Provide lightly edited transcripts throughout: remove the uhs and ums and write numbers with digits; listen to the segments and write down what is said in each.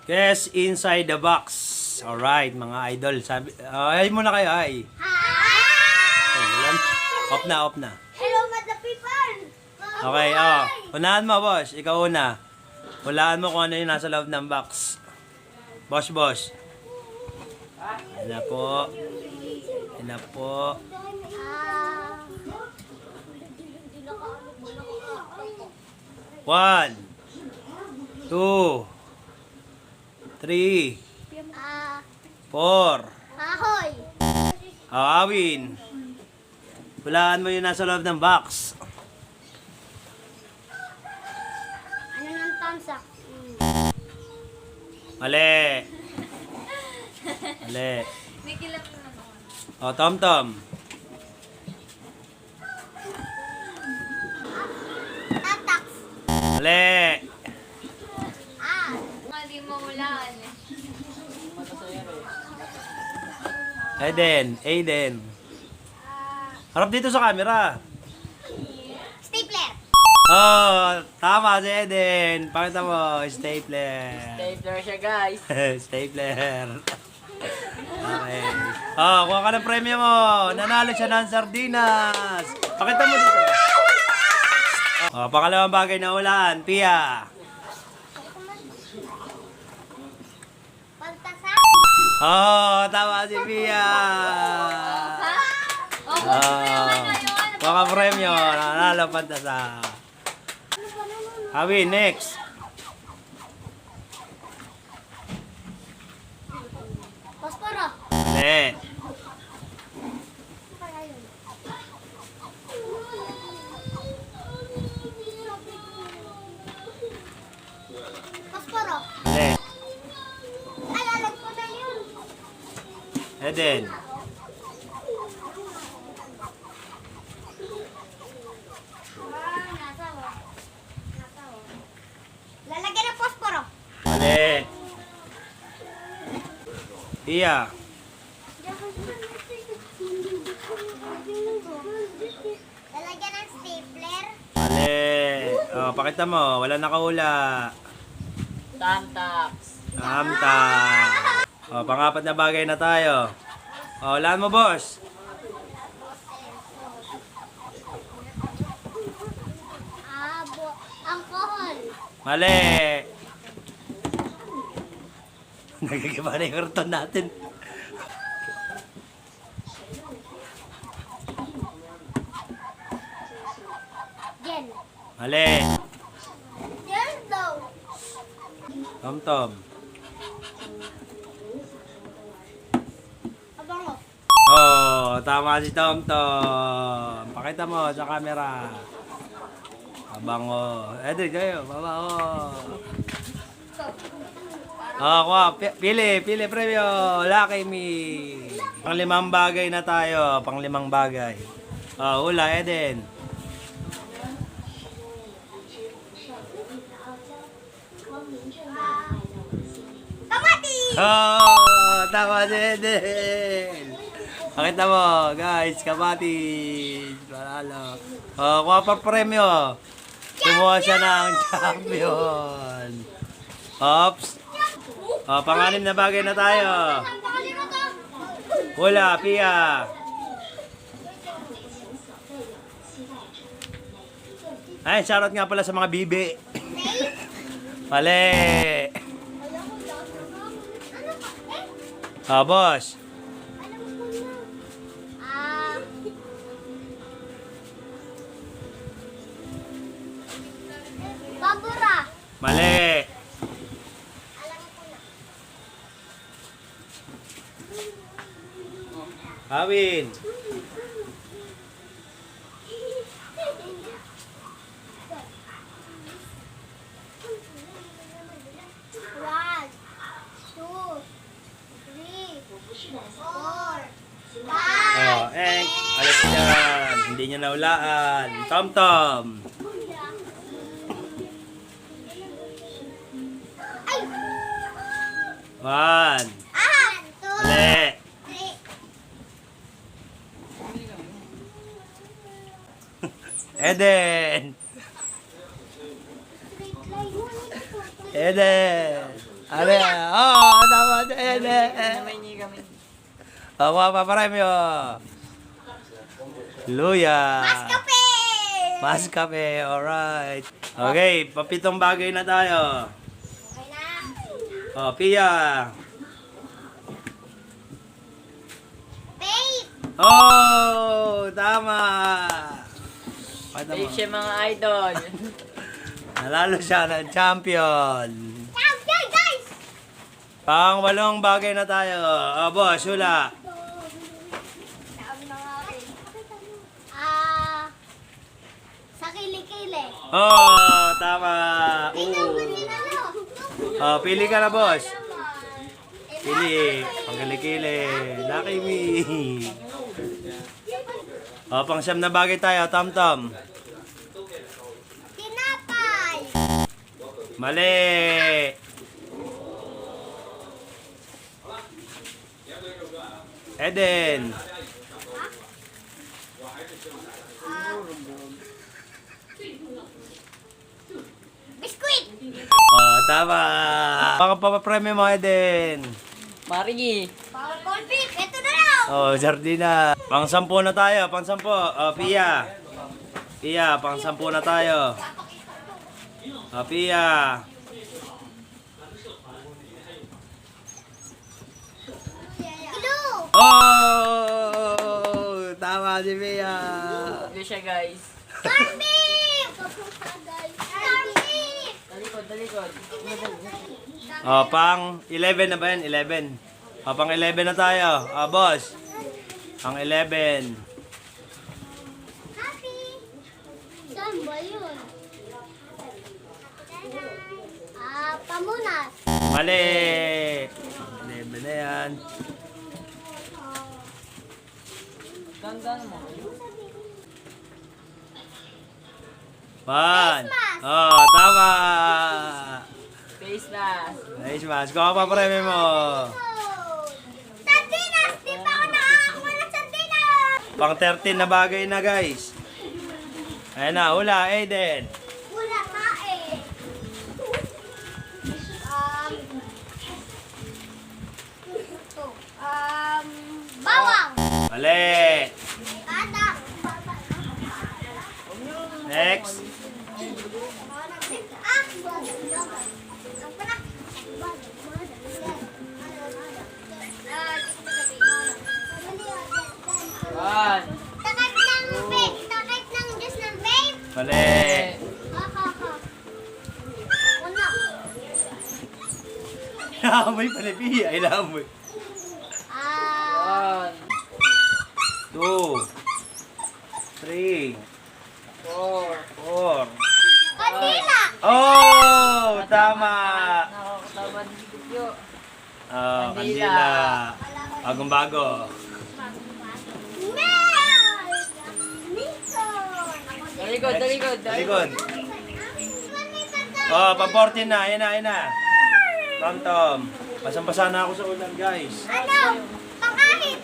Guess inside the box. Alright, mga idol. Sabi, ay muna kayo, ay. Oh, ulan. Off na. Hello, Madla people! Okay, unahan mo, boss. Ikaw una. Hulaan mo kung ano yung nasa loob ng box. Boss. Yan na po. One, two, three, four. Ahoy! Awin. Hulaan mo yung nasa loob ng box. Ano ng tamsak? Mali. O, Tom. Tataks! Mali. Hindi mo ulaan. Aiden. Harap dito sa camera. Stapler! Oh, tama si Eden. Pakita mo, stapler. Stapler siya, guys. Stapler. Okay. Kuha ka ng premyo mo. Nanalo siya ng sardinas. Pakita mo dito. Pangalawang bagay na ulan, Pia. Pantasa! Tama si Pia. Kuha ka premyo. Nanalo pantasa. Hawi, next. Posporo! Mali. Posporo! Mali. Alalag ko na yun! Eden. Lalagyan ng posporo! Mali. Pia. Lalagyan ng stapler. Mali. Pakita mo. Wala nakahula. Tamtax. Tamta. Pang-apat na bagay na tayo. Hulaan mo, boss. Alcohol. Mali. Nagagaba na yung karton natin. Gel. Mali. Gel daw. Tom. Abango. Tama si Tom. Pakita mo sa camera. Abango. Eden, kayo. Babango. Kuha. Pili premyo. Lucky me. Pang-limang bagay na tayo. Pang-limang bagay. Hula, Eden. Kamati! Tama si Eden. Pakita mo, guys. Kamatis. Panalo. Kuha pa premyo. Kumuha siya ng champion. Ops. Pang-anim na bagay na tayo. Hula, Pia. Ay, shoutout nga pala sa mga bibi. Mali. Boss. Pabura. Mali. Awin. One, two, three, four, five. Alis yan. Hindi niya naulaan. Tom. One. Two, Mali. three. Eden. Eden. Ano yan? Oh, tama. Ayan, May ni kami. mga paparemyo. Luya. Maskape! Maskape, alright. Okay, papitong bagay na tayo. Okay na. Oh, Pia. Babe! Oh, tama. Safe siya mga idol. Nalalo siya ng champion. Champion, guys! Pang-walong bagay na tayo. Oh, boss, hula. Sa kilikili. Oh, tama. Tingnan mo Oo. sila, no? Oh, pili ka na, boss. Pili. Pangkilikili. Lucky me. Oh, pang siyam na bagay tayo. Tom-tom. Tinapay. Mali. Eden. Biskuit. Oh, tama. Baka papapremyo mo, Eden. Marigi. Corned beef. Ito na lang. Oh, sardina. Pang sampu na tayo. Pang sampu. Oh, Pia. Pia, pang sampu na tayo. Oh, Pia. Glue. Oh! Tama si Pia. Ito siya guys. Corned beef. Corned beef. Talikod, talikod. Oh, pang 11 na ba yan? 11. Oh, pang 11 na tayo. Oh, boss. Pang 11. Happy. Saan ba yun? Pamunas. Mali. 11 na yan. Ganda mo. One. Christmas. Oh, tama. Face mask. Nice, mas. Kung pa premyo mo. Sardinas! Di pa ako nakakakuha ng sardinas! Pang 13 na bagay na, guys. Ayan na, hula, Aiden. Wala ka eh. Ito. Bawang. Mali. Anak. Next. One. Takip ng vape. Takip ng Diyos ng vape. Mali. Ha, ha, ha. Wala. Inamoy pala, Pia. Inamoy. One. 2. 3. Four. 4. Kandila. Oh, tama. Nakakatawan dito. Oh, Kandila. kandila. Bagong-bago. Milk. Mission. Talikod, talikod. Likod. Oh, pang 14 na. Ayan na, ayan na. Tom-tom. Pasang-pasa na ako sa ulan, guys. Ano? Pangahit.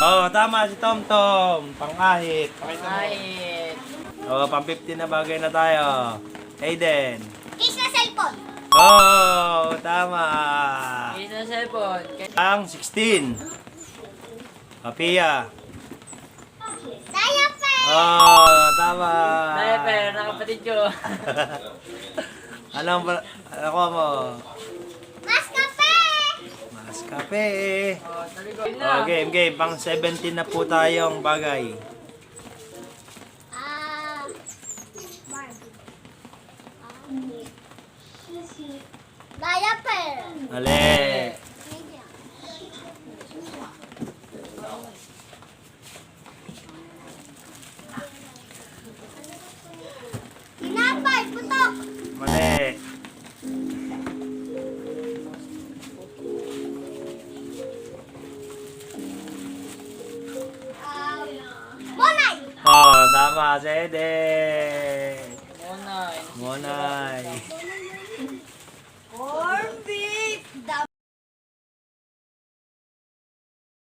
Oh, tama si Tom-tom. Pangahit. Pakita mo. Kahit. Oh, pang 15 na bagay na tayo. Aiden. Case na cellphone. Oh, tama. Face na cellphone. Ang 16. Pia. Diaper. Oh, tama. Diaper, nakapatid ko. Anong ako mo? Maskape. Maskape. Oh, talikod Oh, na. game. Pang 17 na po tayong bagay. Diaper. Mali. Tinapay, putok. Mali. Monay. Oh, tama si Eden. Monay. Monay.